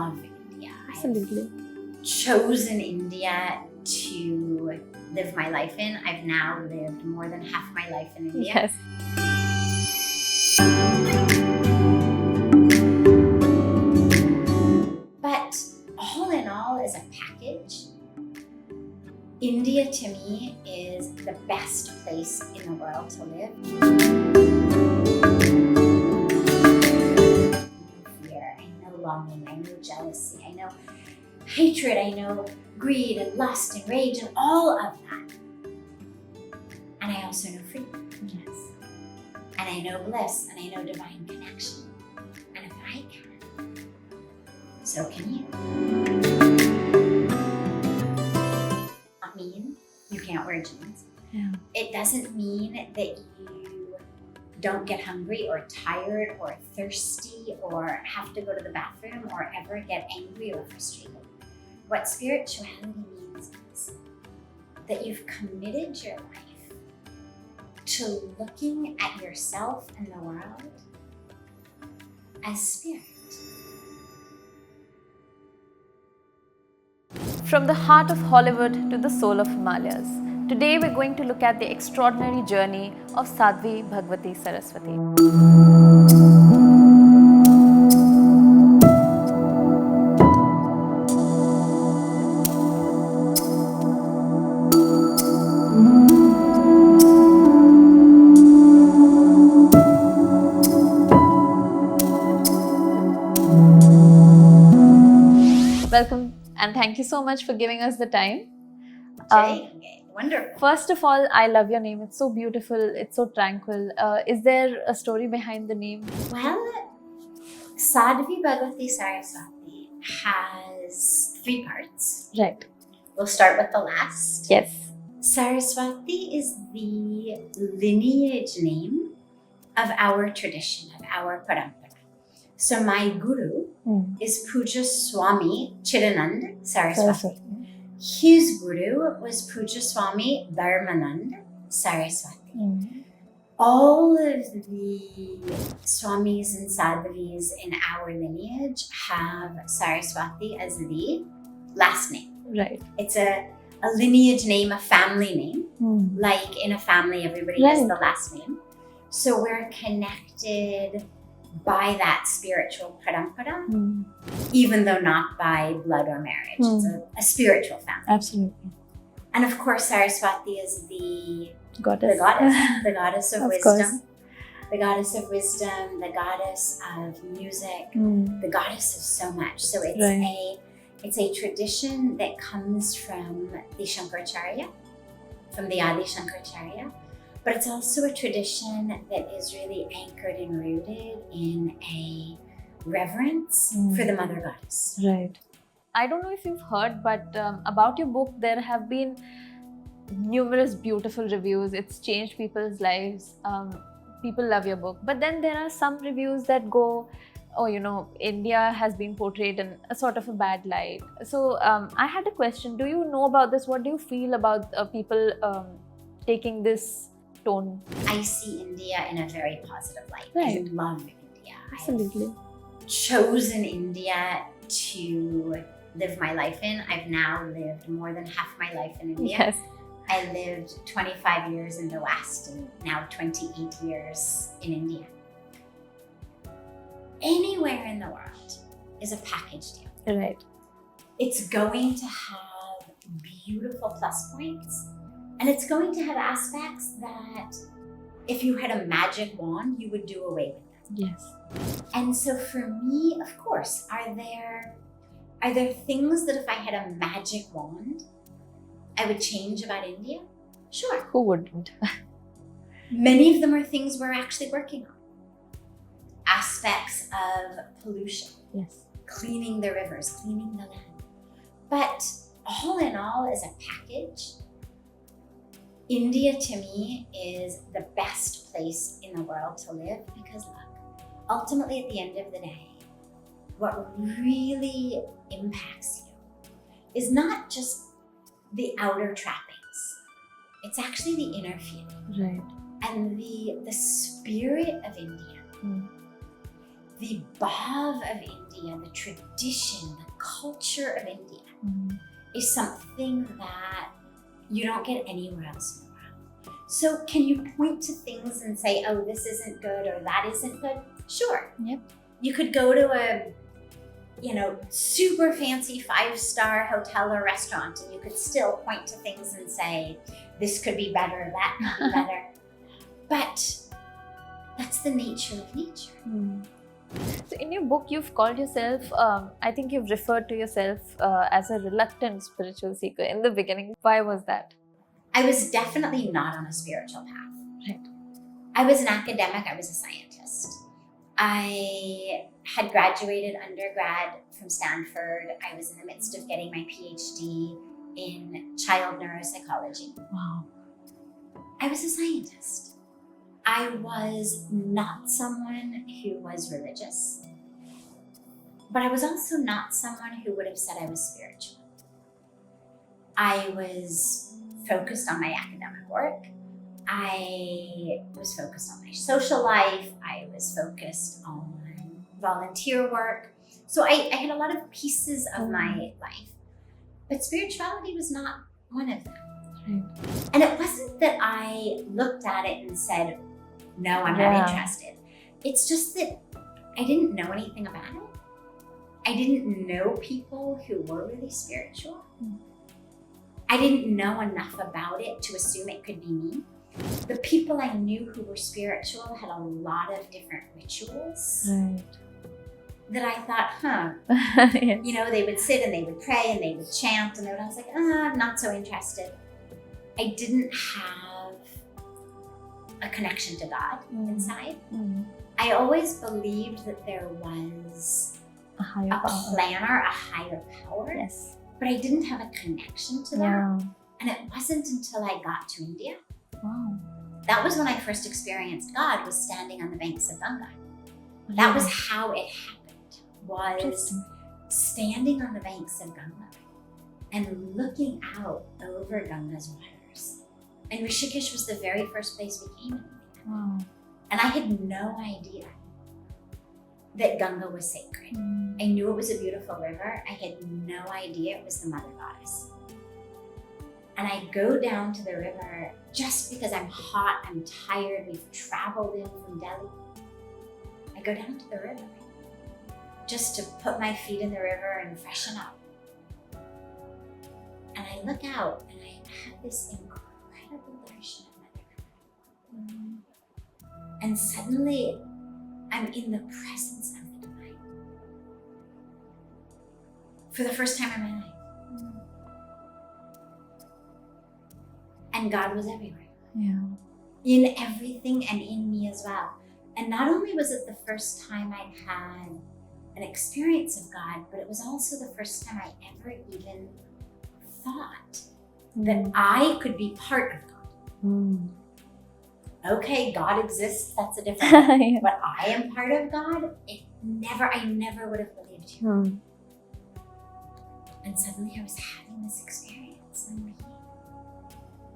love India. Absolutely. I've chosen India to live my life in. I've now lived more than half my life in India. Yes. But all in all, as a package, India to me is the best place in the world to live. I know fear, I know longing, I know jealousy, I know hatred, I know greed and lust and rage and all of that. And I also know freedom. Yes. And I know bliss, and I know divine connection. And if I can, so can you. Not mean you can't wear jeans. Yeah. It doesn't mean that you don't get hungry or tired or thirsty or have to go to the bathroom or ever get angry or frustrated. What spirituality means is that you've committed your life to looking at yourself and the world as spirit. From the heart of Hollywood to the soul of Himalayas. Today we're going to look at the extraordinary journey of Sadhvi Bhagwati Saraswati. Welcome and thank you so much for giving us the time. Jay, wonderful. First of all, I love your name. It's so beautiful. It's so tranquil. Is there a story behind the name? Well, Sadhvi Bhagwati Saraswati has 3 parts. Right. We'll start with the last. Yes. Saraswati is the lineage name of our tradition, of our parampara. So my guru is Puja Swami Chidanand Saraswati. His guru was Puja Swami Dharmanand Saraswati. All of the Swamis and Sadhvis in our lineage have Saraswati as the last name. Right. It's a lineage name, a family name. Like in a family, everybody has the last name. So we're connected by that spiritual parampara, even though not by blood or marriage. It's a spiritual family. Absolutely. And of course, Saraswati is the Goddess. The goddess of wisdom. The goddess of wisdom, the goddess of music, the goddess of so much. So it's a tradition that comes from the Shankaracharya, from the Adi Shankaracharya. But it's also a tradition that is really anchored and rooted in a reverence for the mother goddess. Right. I don't know if you've heard, but about your book, there have been numerous beautiful reviews. It's changed people's lives. People love your book. But then there are some reviews that go, oh, India has been portrayed in a sort of a bad light. So I had a question. Do you know about this? What do you feel about people taking this tone? I see India in a very positive light. Right. I love India. Absolutely. I've chosen India to live my life in. I've now lived more than half my life in India. Yes. I lived 25 years in the West and now 28 years in India. Anywhere in the world is a package deal. Right. It's going to have beautiful plus points, and it's going to have aspects that if you had a magic wand, you would do away with them. Yes. And so for me, of course, are there things that if I had a magic wand, I would change about India? Sure. Who wouldn't? Many of them are things we're actually working on. Aspects of pollution. Yes. Cleaning the rivers, cleaning the land. But all in all, as a package, India to me is the best place in the world to live because look, ultimately at the end of the day, what really impacts you is not just the outer trappings. It's actually the inner feeling. Right. And the spirit of India the bhav of India, the tradition, the culture of India is something that you don't get anywhere else in the world. So can you point to things and say, oh, this isn't good or that isn't good? Sure. Yep. You could go to a, super fancy 5-star hotel or restaurant and you could still point to things and say, this could be better, that could be better. But that's the nature of nature. So in your book, you've called yourself, I think you've referred to yourself as a reluctant spiritual seeker in the beginning. Why was that? I was definitely not on a spiritual path. Right. I was an academic, I was a scientist. I had graduated undergrad from Stanford. I was in the midst of getting my PhD in child neuropsychology. Wow. I was a scientist. I was not someone who was religious, but I was also not someone who would have said I was spiritual. I was focused on my academic work. I was focused on my social life. I was focused on volunteer work. So I had a lot of pieces of my life, but spirituality was not one of them. Right. And it wasn't that I looked at it and said, no, I'm not interested. It's just that I didn't know anything about it. I didn't know people who were really spiritual. I didn't know enough about it to assume it could be me. The people I knew who were spiritual had a lot of different rituals that I thought, Yes. they would sit and they would pray and they would chant and I was like, I'm not so interested. I didn't have a connection to God inside. I always believed that there was A higher a power. planner, a higher power, Yes. but I didn't have a connection to that. Yeah. And it wasn't until I got to India. Wow. That was when I first experienced God, was standing on the banks of Ganga. That was how it happened, was Interesting. standing on the banks of Ganga and looking out over Ganga's waters. And Rishikesh was the very first place we came in. Wow. And I had no idea that Ganga was sacred. I knew it was a beautiful river. I had no idea it was the mother goddess. And I go down to the river just because I'm hot, I'm tired, we've traveled in from Delhi. I go down to the river just to put my feet in the river and freshen up. And I look out and I have this incredible darshan of Mother Ganga. And suddenly I'm in the presence of the divine. For the first time in my life. And God was everywhere. Yeah. In everything and in me as well. And not only was it the first time I'd had an experience of God, but it was also the first time I ever even thought that I could be part of God. Okay, God exists, that's a different thing. But I am part of God, I never would have believed you. And suddenly I was having this experience and being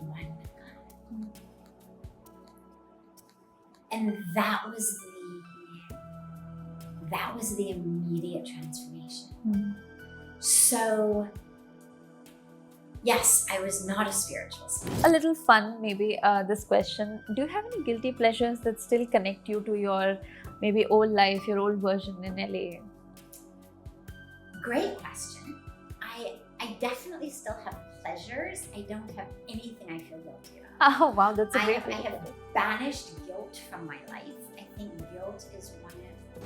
one with God. And that was the immediate transformation. So yes, I was not a spiritualist. A little fun, maybe, this question. Do you have any guilty pleasures that still connect you to your maybe old life, your old version in LA? Great question. I definitely still have pleasures. I don't have anything I feel guilty about. Oh, wow, that's a great I have banished guilt from my life. I think guilt is one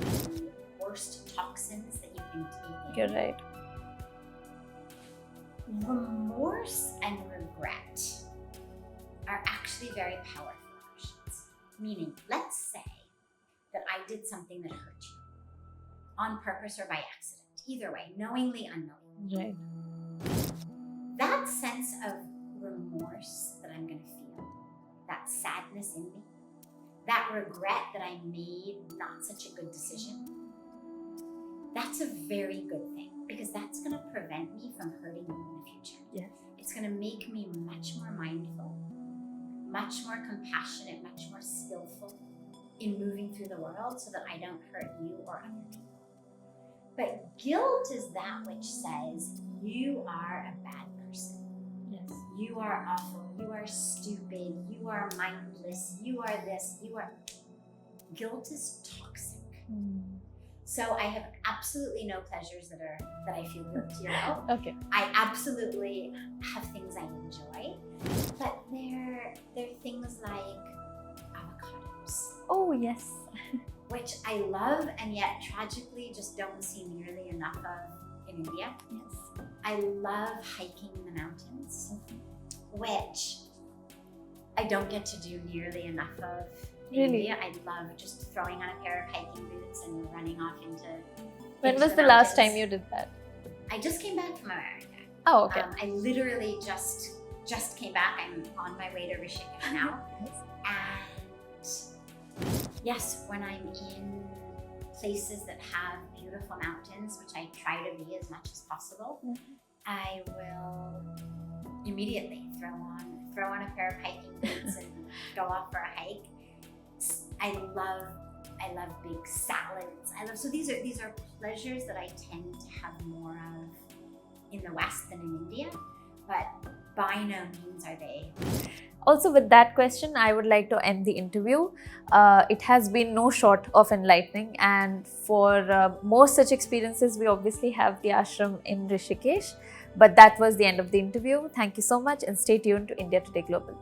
of the worst toxins that you can take in. You're right. Remorse and regret are actually very powerful emotions. Meaning, let's say that I did something that hurt you on purpose or by accident. Either way, knowingly, unknowingly. Right. That sense of remorse that I'm going to feel, that sadness in me, that regret that I made not such a good decision, that's a very good thing because that's going to prevent me from hurting you in the future. Yes. It's going to make me much more mindful, much more compassionate, much more skillful. in moving through the world so that I don't hurt you or other people. But guilt is that which says you are a bad person. Yes. You are awful. You are stupid. You are mindless. You are this. You are. Guilt is toxic. So I have absolutely no pleasures that I feel guilty about. Okay. I absolutely have things I enjoy, but they're things like avocados. Oh yes. Which I love and yet tragically just don't see nearly enough of in India. Yes. I love hiking in the mountains, which I don't get to do nearly enough of in Really? India. I love just throwing on a pair of hiking boots and running off into. When was the the last mountains. time you did that? I just came back from America. Oh, okay. I literally just came back. I'm on my way to Rishikesh now. And yes, when I'm in places that have beautiful mountains, which I try to be as much as possible, I will immediately throw on a pair of hiking boots and go off for a hike. I love big salads. So these are pleasures that I tend to have more of in the West than in India, but by no means are they. Also, with that question, I would like to end the interview. It has been no short of enlightening, and for more such experiences, we obviously have the ashram in Rishikesh. But that was the end of the interview. Thank you so much, and stay tuned to India Today Global.